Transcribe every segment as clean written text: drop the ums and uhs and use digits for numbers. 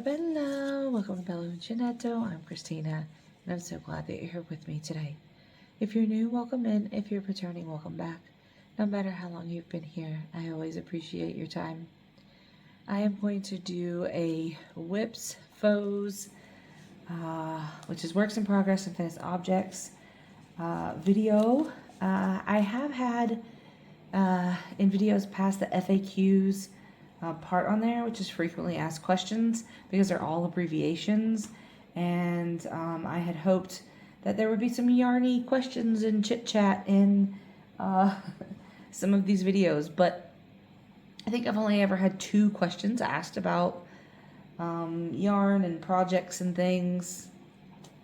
Bella. Welcome to Bella Uncinetto. I'm Christina, and I'm so glad that you're here with me today. If you're new, welcome in. If you're returning, welcome back. No matter how long you've been here, I always appreciate your time. I am going to do a WIPS FOS, which is Works in Progress and Finished Objects video. I have had in videos past the FAQs part on there, which is frequently asked questions, because they're all abbreviations, and I had hoped that there would be some yarny questions and chit chat in some of these videos, but I think I've only ever had 2 questions asked about yarn and projects and things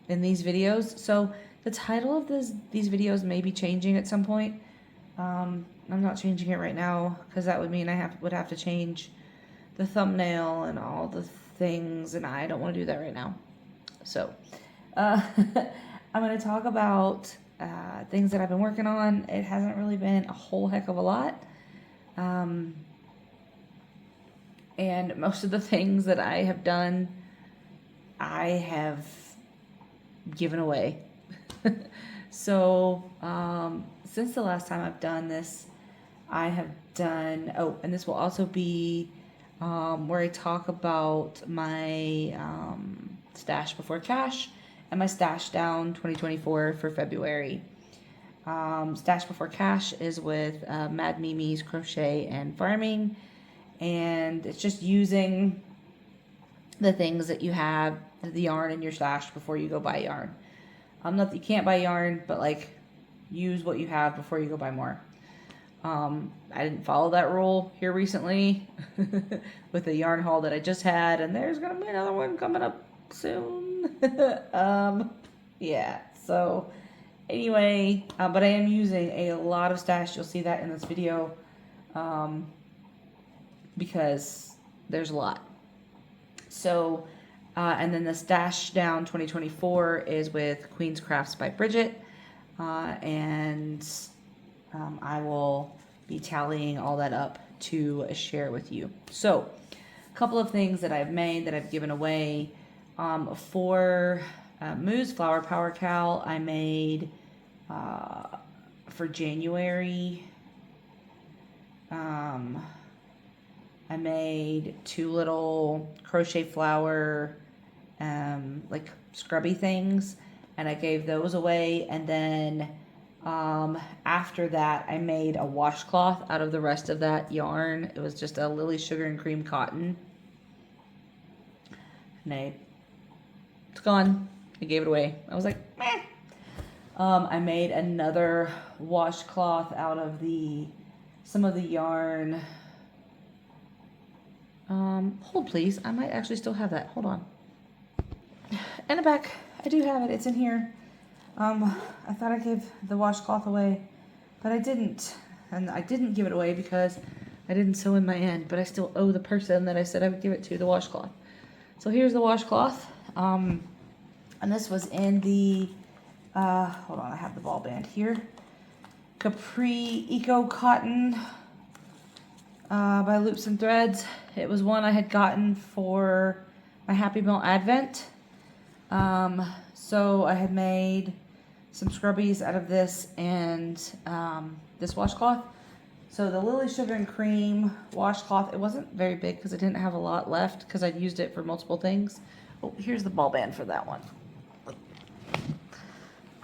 in these videos. So the title of these videos may be changing at some point. I'm not changing it right now because that would mean I would have to change the thumbnail and all the things, and I don't want to do that right now. So I'm going to talk about things that I've been working on. It hasn't really been a whole heck of a lot. And most of the things that I have done, I have given away. So since the last time I've done this, I have done, oh, and this will also be where I talk about my stash before cash and my stash down 2024 for February. Stash before cash is with Mad Mimi's Crochet and Farming, and it's just using the things that you have, the yarn in your stash before you go buy yarn. Not that you can't buy yarn, but like use what you have before you go buy more. I didn't follow that rule here recently with the yarn haul that I just had, and there's gonna be another one coming up soon. Yeah, so anyway, but I am using a lot of stash. You'll see that in this video, because there's a lot. So and then the stash down 2024 is with Queen's Crafts by Bridget, and I will be tallying all that up to share with you. So a couple of things that I've made that I've given away. For Moo's Flower Power Cowl, I made for January, I made 2 little crochet flower like scrubby things, and I gave those away. And then after that, I made a washcloth out of the rest of that yarn. It was just a Lily Sugar and Cream cotton, and it's gone. I gave it away. I was like, meh. I made another washcloth out of some of the yarn. Hold please, I might actually still have that. Hold on. In the back, I do have it. It's in here. I thought I gave the washcloth away, but I didn't. And I didn't give it away because I didn't sew in my end, but I still owe the person that I said I would give it to the washcloth. So here's the washcloth. And this was in the, hold on, I have the ball band here. Capri Eco Cotton by Loops and Threads. It was one I had gotten for my Happy Meal Advent. So I had made some scrubbies out of this and this washcloth. So the Lily Sugar and Cream washcloth, it wasn't very big because I didn't have a lot left because I'd used it for multiple things. Oh, here's the ball band for that one.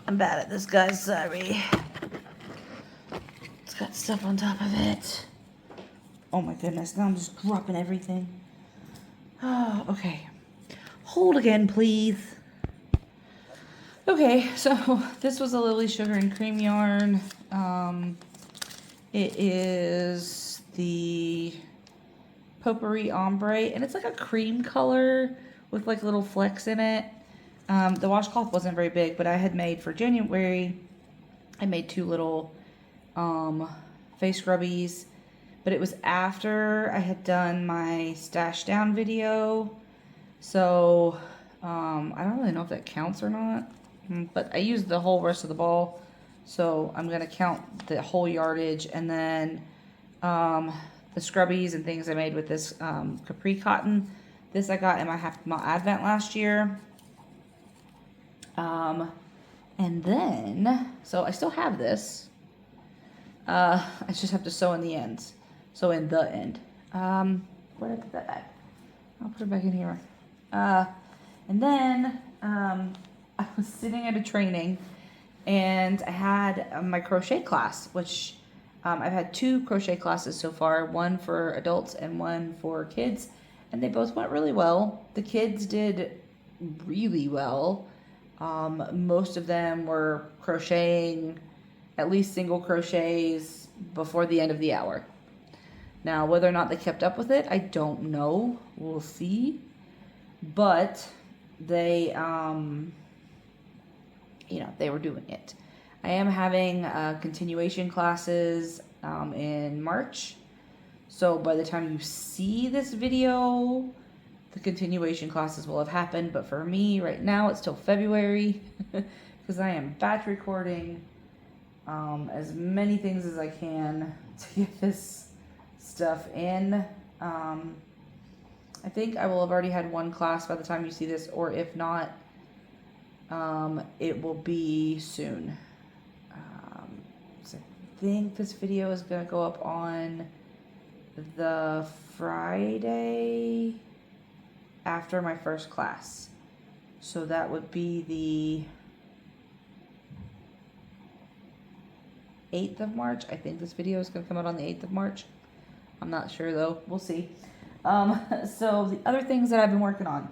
I'm bad at this, guys, sorry. It's got stuff on top of it. Oh my goodness, now I'm just dropping everything. Oh, okay. Hold again, please. Okay, so this was a Lily Sugar and Cream yarn. It is the Potpourri Ombre, and it's like a cream color with like little flecks in it. The washcloth wasn't very big, but I had made for January, I made 2 little face scrubbies, but it was after I had done my stash down video. So I don't really know if that counts or not, but I used the whole rest of the ball, so I'm going to count the whole yardage, and then the scrubbies and things I made with this Capri cotton. This I got in my Happy Mail Advent last year. And then, so I still have this. I just have to sew in the ends. Sew in the end. Where did I put that back? I'll put it back in here. And then, I was sitting at a training and I had my crochet class, which I've had 2 crochet classes so far, one for adults and one for kids, and they both went really well. The kids did really well. Most of them were crocheting at least single crochets before the end of the hour. Now, whether or not they kept up with it, I don't know. We'll see. But they, they were doing it. I am having continuation classes in March. So by the time you see this video, the continuation classes will have happened. But for me, right now, it's still February because I am batch recording as many things as I can to get this stuff in. I think I will have already had one class by the time you see this, or if not, it will be soon. So I think this video is going to go up on the Friday after my first class. So that would be the 8th of March. I think this video is going to come out on the 8th of March. I'm not sure though. We'll see. So the other things that I've been working on.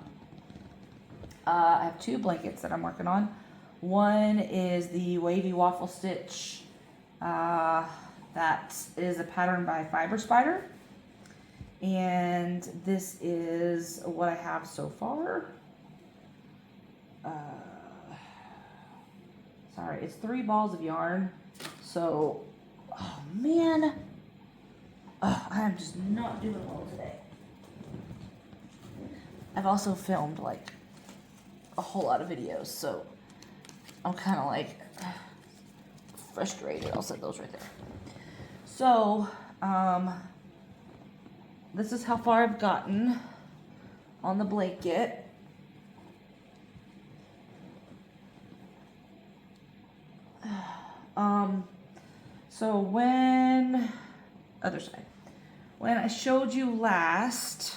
I have 2 blankets that I'm working on. One is the Wavy Waffle Stitch. That is a pattern by Fiber Spider. And this is what I have so far. Sorry, it's 3 balls of yarn. So, oh man. I am just not doing well today. I've also filmed like a whole lot of videos, so I'm kind of like frustrated. I'll set those right there. So, this is how far I've gotten on the blanket. So when, other side, when I showed you last,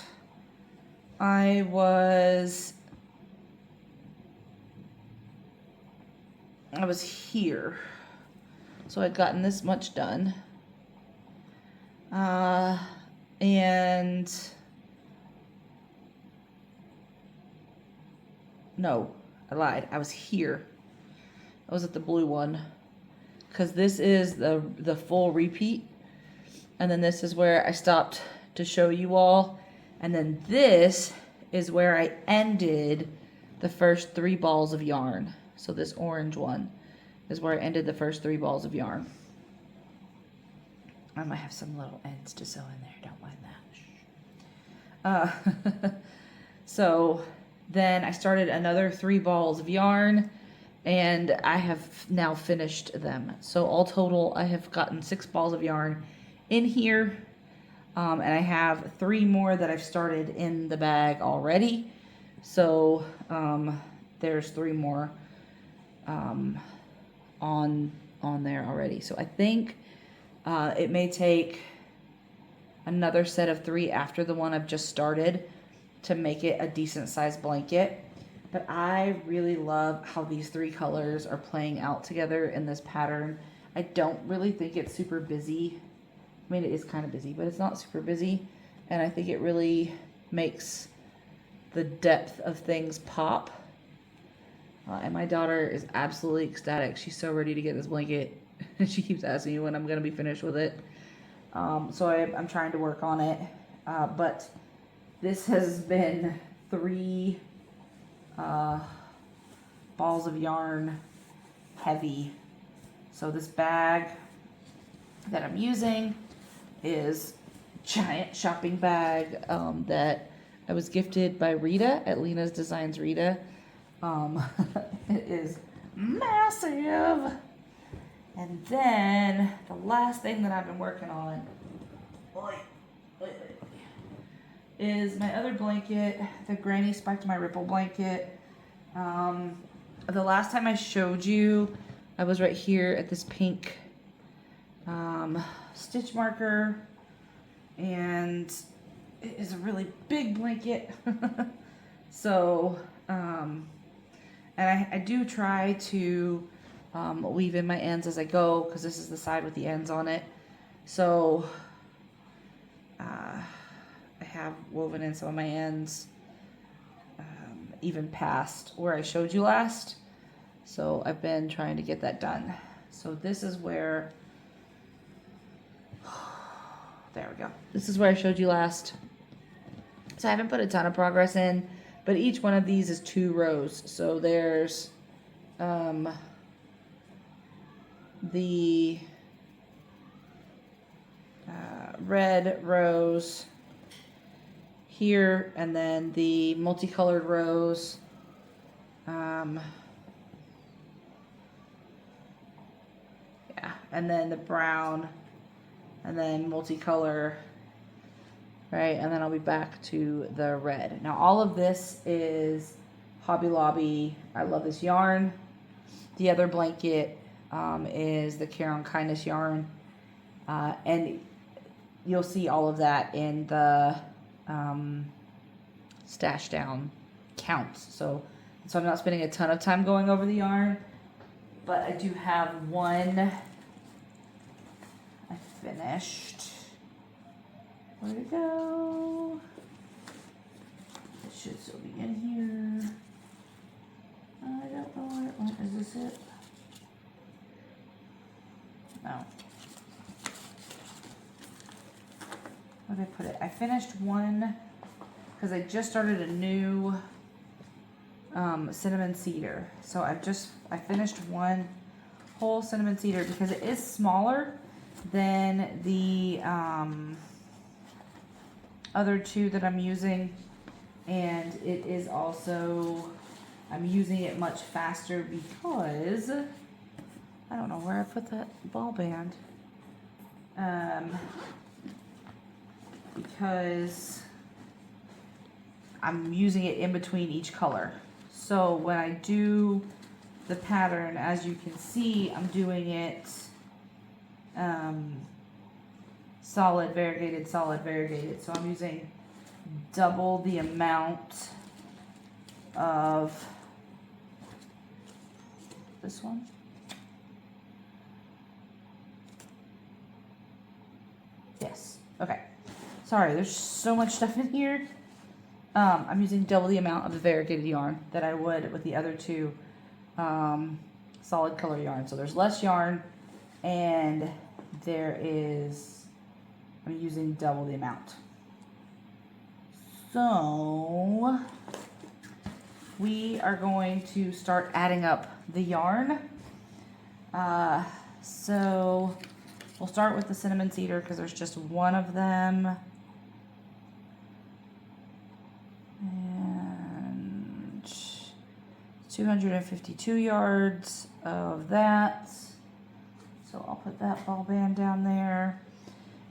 I was here. So I'd gotten this much done. And no, I lied. I was here. I was at the blue one. Because this is the full repeat. And then this is where I stopped to show you all. And then this is where I ended the first 3 balls of yarn. So this orange one is where I ended the first 3 balls of yarn. I might have some little ends to sew in there. Don't mind that. So then I started another 3 balls of yarn. And I have now finished them. So all total, I have gotten 6 balls of yarn in here. And I have 3 more that I've started in the bag already. So there's 3 more on there already. So I think it may take another set of 3 after the one I've just started to make it a decent sized blanket. But I really love how these 3 colors are playing out together in this pattern. I don't really think it's super busy. I mean, it is kind of busy, but it's not super busy. And I think it really makes the depth of things pop. And my daughter is absolutely ecstatic. She's so ready to get this blanket. She keeps asking me when I'm going to be finished with it. So I'm trying to work on it. But this has been 3 balls of yarn heavy. So this bag that I'm using is a giant shopping bag that I was gifted by Rita at Lena's Designs Rita. It is massive. And then the last thing that I've been working on is my other blanket, the Granny Spiked My Ripple blanket. The last time I showed you, I was right here at this pink stitch marker, and it is a really big blanket. So, and I do try to weave in my ends as I go, because this is the side with the ends on it. So I have woven in some of my ends, even past where I showed you last. So I've been trying to get that done. So this is where, there we go. This is where I showed you last. So I haven't put a ton of progress in, but each one of these is 2 rows. So there's the red rows here, and then the multicolored rows yeah, and then the brown, and then multicolor, right? And then I'll be back to the red. Now all of this is Hobby Lobby. I love this yarn. The other blanket is the Caron Kindness yarn, and you'll see all of that in the stash down counts. So I'm not spending a ton of time going over the yarn, but I do have one I finished. Where'd it go? It should still be in here. I don't know where it went. Is this it? No. Where did I put it? I finished one because I just started a new cinnamon cedar. So I finished one whole cinnamon cedar because it is smaller than the other 2 that I'm using, and it is also, I'm using it much faster because I don't know where I put that ball band. Because I'm using it in between each color. So when I do the pattern, as you can see, I'm doing it solid, variegated, solid, variegated. So I'm using double the amount of this one. Yes, okay. Sorry, there's so much stuff in here. I'm using double the amount of the variegated yarn that I would with the other 2 solid color yarn. So there's less yarn, and I'm using double the amount. So we are going to start adding up the yarn. So we'll start with the cinnamon cedar because there's just one of them. And 252 yards of that. So I'll put that ball band down there.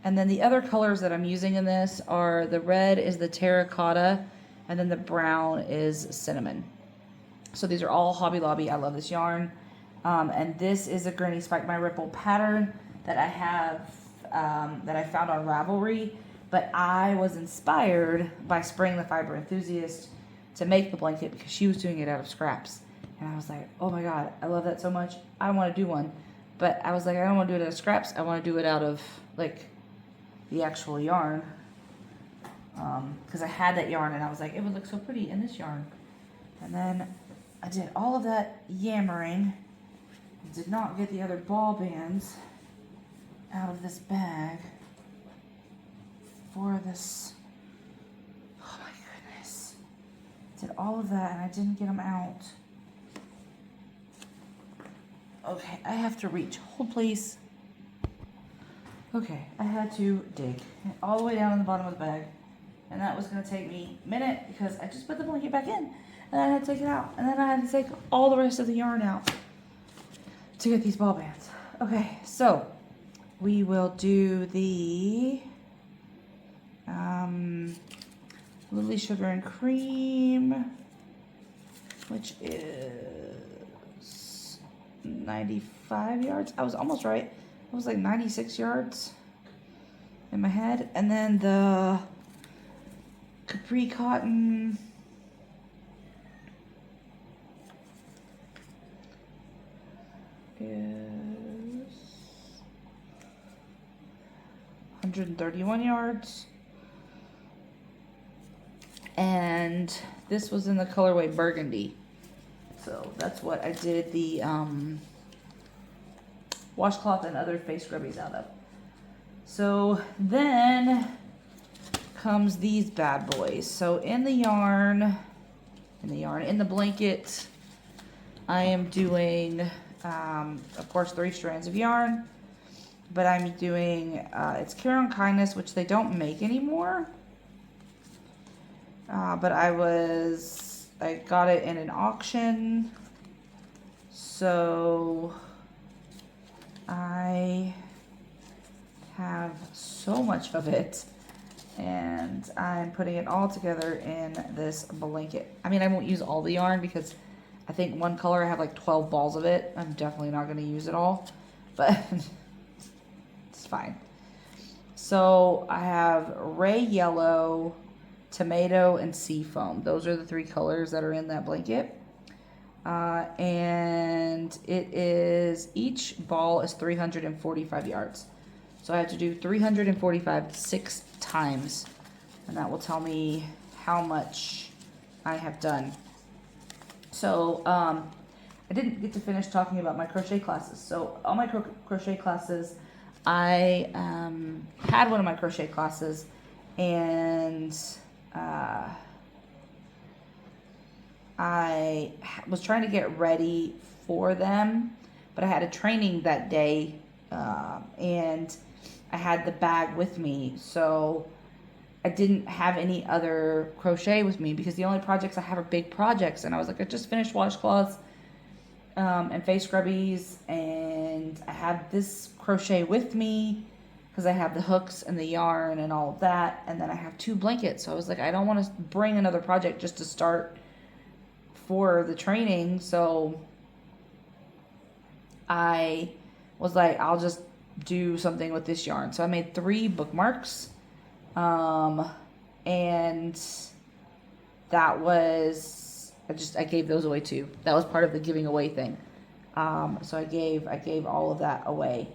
And then the other colors that I'm using in this are, the red is the terracotta, and then the brown is cinnamon. So these are all Hobby Lobby. I love this yarn. And this is a Granny Spiked My Ripple pattern that I have, that I found on Ravelry. But I was inspired by Spring the Fiber Enthusiast to make the blanket because she was doing it out of scraps. And I was like, oh my God, I love that so much. I want to do one. But I was like, I don't want to do it out of scraps. I want to do it out of, like, the actual yarn. Because I had that yarn and I was like, it would look so pretty in this yarn. And then I did all of that yammering and did not get the other ball bands out of this bag for this. Oh my goodness. Did all of that and I didn't get them out. Okay, I have to reach. Hold please. Okay, I had to dig all the way down in the bottom of the bag. And that was going to take me a minute because I just put the blanket back in. And I had to take it out. And then I had to take all the rest of the yarn out to get these ball bands. Okay, so we will do the Lily Sugar and Cream, which is 95 yards. I was almost right. It was like 96 yards in my head. And then the Capri Cotton is 131 yards. And this was in the colorway Burgundy. So that's what I did the washcloth and other face scrubbies out of. So then comes these bad boys. So in the blanket, I am doing, of course, 3 strands of yarn. But I'm doing, it's Caron Kindness, which they don't make anymore. But I got it in an auction. So I have so much of it. And I'm putting it all together in this blanket. I mean, I won't use all the yarn because I think one color I have like 12 balls of it. I'm definitely not going to use it all. But it's fine. So I have Ray Yellow, Tomato, and Seafoam. Those are the 3 colors that are in that blanket. And it is, each ball is 345 yards. So I have to do 345 6 times. And that will tell me how much I have done. So I didn't get to finish talking about my crochet classes. So all my crochet classes, I had one of my crochet classes, and I was trying to get ready for them, but I had a training that day, and I had the bag with me, so I didn't have any other crochet with me because the only projects I have are big projects, and I was like, I just finished washcloths and face scrubbies, and I have this crochet with me because I have the hooks and the yarn and all of that, and then I have 2 blankets. So I was like, I don't want to bring another project just to start for the training. So I was like, I'll just do something with this yarn. So I made 3 bookmarks, and that was, I gave those away too. That was part of the giving away thing. So I gave all of that away.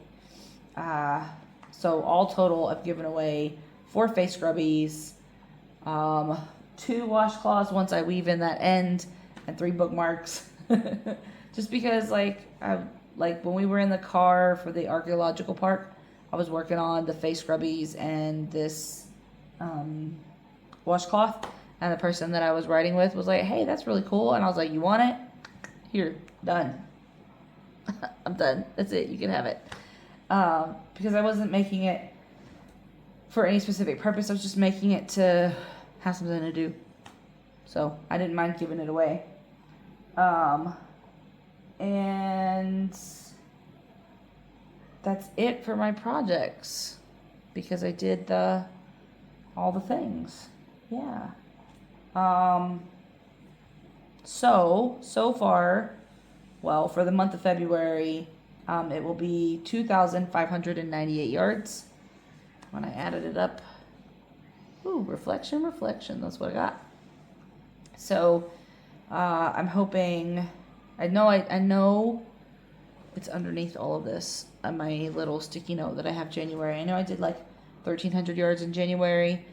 So all total, I've given away 4 face scrubbies, 2 washcloths once I weave in that end, and 3 bookmarks. Just because, like when we were in the car for the archaeological park, I was working on the face scrubbies and this washcloth, and the person that I was riding with was like, hey, that's really cool. And I was like, you want it? Here, done. I'm done. That's it. You can have it. Because I wasn't making it for any specific purpose. I was just making it to have something to do. So I didn't mind giving it away. And that's it for my projects, because I did all the things. Yeah. So far, well, for the month of February, it will be 2,598 yards. When I added it up, ooh, reflection, that's what I got. So, I'm hoping, I know it's underneath all of this on my little sticky note that I have January. I know I did like 1,300 yards in January.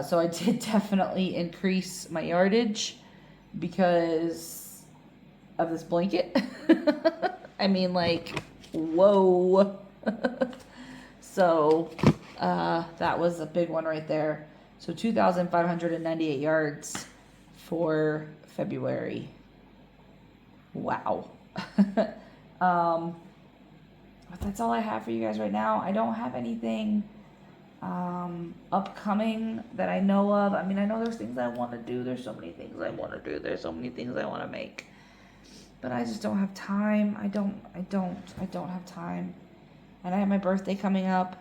So I did definitely increase my yardage because of this blanket. I mean, like, whoa. So that was a big one right there. So 2,598 yards for February. Wow. But that's all I have for you guys right now. I don't have anything upcoming that I know of. I mean, I know there's things I want to do. There's so many things I want to do. There's so many things I want to make. But I just don't have time. I don't have time. And I have my birthday coming up,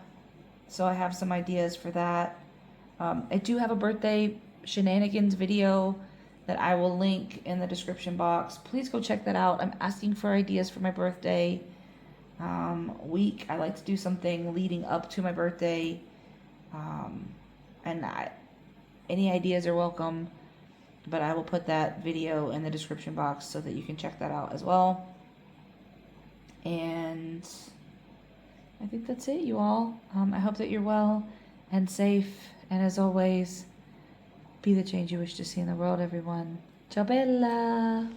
so I have some ideas for that. I do have a birthday shenanigans video that I will link in the description box. Please go check that out. I'm asking for ideas for my birthday week. I like to do something leading up to my birthday. Any ideas are welcome, but I will put that video in the description box so that you can check that out as well. And I think that's it, you all. I hope that you're well and safe. And as always, be the change you wish to see in the world, everyone. Ciao bella!